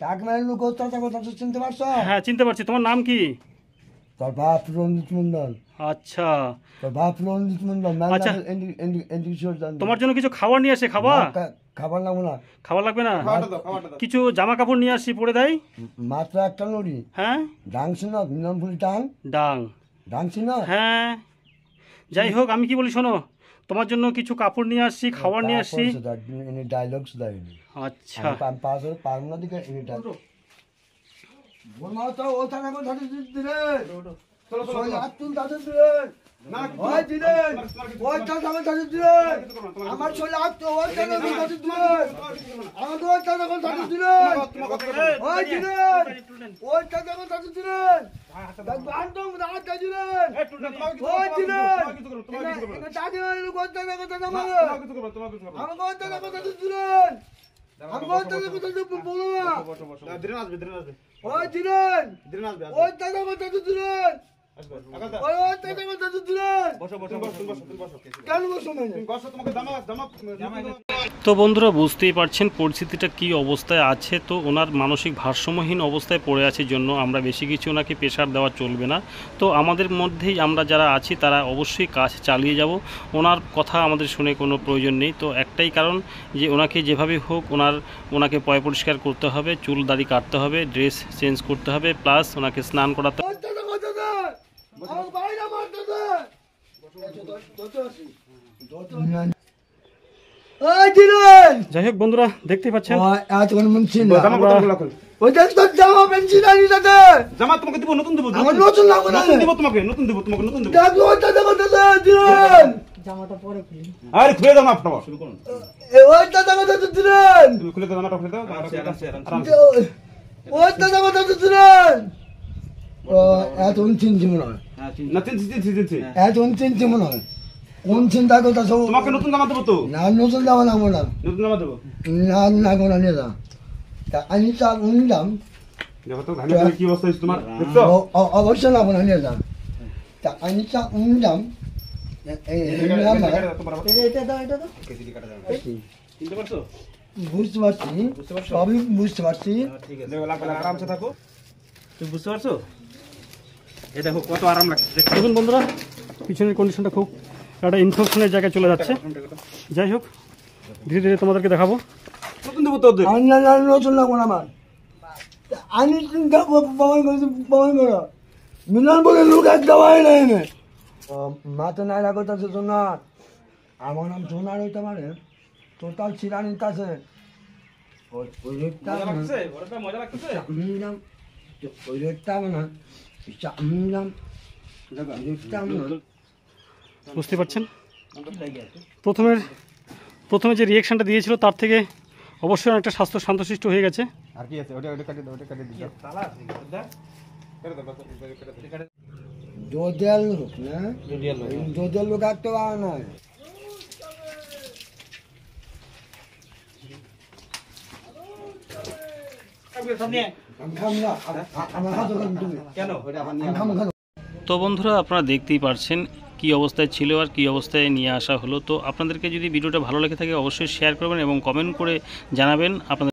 কাকমাইলু গোত্র কথা চিনতে পারছো? হ্যাঁ চিনতে পারছি। তোমার নাম কি? তোর বাপ রঞ্জিত মন্ডল। আচ্ছা তোর বাপ রঞ্জিত মন্ডল। আচ্ছা তোমার জন্য কিছু খাবার নিয়ে আসে। খাবা? খাবার লাগবে না। খাবার লাগবে না? কিছু জামা কাপড় নিয়ে আসি, পরে দেয়। মাত্র একটা নড়ি। হ্যাঁ ডাংছি না মিলনপুরি টাং ডাং ডাংছি না। হ্যাঁ যাই হোক, আমি কি বলি শোনো, তোমার জন্য কিছু কাপড় নিয়ে আসছি, খাবার নিয়ে আসছি। ডায়লগ শুধাই। আচ্ছা পাঁচ পারবো না দিকে তো ওটা এখন ধরে দিলে আমার শরীরে আসতো তো বন্ধুরা বুঝতেই পারছেন পরিস্থিতিটা কি অবস্থায় আছে। তো ওনার মানসিক ভারসাম্যহীন অবস্থায় পড়ে আছে জন্য আমরা বেশি কিছু ওনাকে প্রেশার দেওয়া চলবে না। তো আমাদের মধ্যেই আমরা যারা আছি তারা অবশ্যই কাজ চালিয়ে যাব। ওনার কথা আমাদের শুনে কোনো প্রয়োজন নেই। তো একটাই কারণ যে ওনাকে যেভাবে হোক ওনাকে পয় পরিষ্কার করতে হবে, চুল দাড়ি কাটতে হবে, ড্রেস চেঞ্জ করতে হবে, প্লাস ওনাকে স্নান করাতে হবে। যাই হোক বন্ধুরা দেখতে পাচ্ছেন জামাটা পরে খুলি। আরে খুলে দাও না আপনারা শুরু করুন। ওইটা জামাটা দিলেন। তুমি খুলে দাও জামাটা খুলে দাও। ওইটা জামাটা দিলেন। ও এত চিনছি মনে হয়। না চিনছি। এত চিনছি মনে হয়। কোন চিন্তা করতেছ? তোমাকে নতুন জামা দেবো তো। না নতুন জামা লাগবো না। নতুন জামা দেবো। না কোনো নিয়ে যা। তা আমি চাল নিলাম। দেখো তো ঘামে কি অবস্থা হইছে তোমার দেখছো? অবশ্যই লাগবো না নিয়ে যা। তা আমি চাল নিলাম। বুঝতে পারছি, সবই বুঝতে পারছি। আরামসে থাকো। তুমি বুঝতে পারছো? এই দেখো কত আরাম লাগছে। দেখুন বন্ধুরা পিছনের কন্ডিশনটা খুব একটা ইনফেকশনের জায়গায় চলে যাচ্ছে। যাই হোক ধীরে ধীরে তোমাদেরকে দেখাবো। নতুন দেবো তো ওদের। নতুন লাগবো না আমার। আমি চিন্তা প্রমাণ করো মিলন বলে লোক এক দেওয়াই নাই এনে। মাথা নাই রাখতেছে সোনার। আমার নাম সোনার হইতে পারে। টোটাল চিরানি আছে। বুঝতে পারছেন প্রথমে যে রিয়াকশনটা দিয়েছিল তার থেকে অবশ্যই অনেকটা স্বাস্থ্য শান্তশিষ্ট হয়ে গেছে। আর কি আছে ওটা কাটি দাও, ওটা কাটি দিও। তালা আছে জোদিয়াল লোক না, জোদিয়াল লোক একটা না। তো বন্ধুরা আপনারা দেখতেই পারছেন কি অবস্থায় ছিল আর কি অবস্থায় নিয়ে আসা হলো। তো আপনাদেরকে যদি ভিডিওটা ভালো লেগে থাকে অবশ্যই শেয়ার করবেন এবং কমেন্ট করে জানাবেন আপনাদের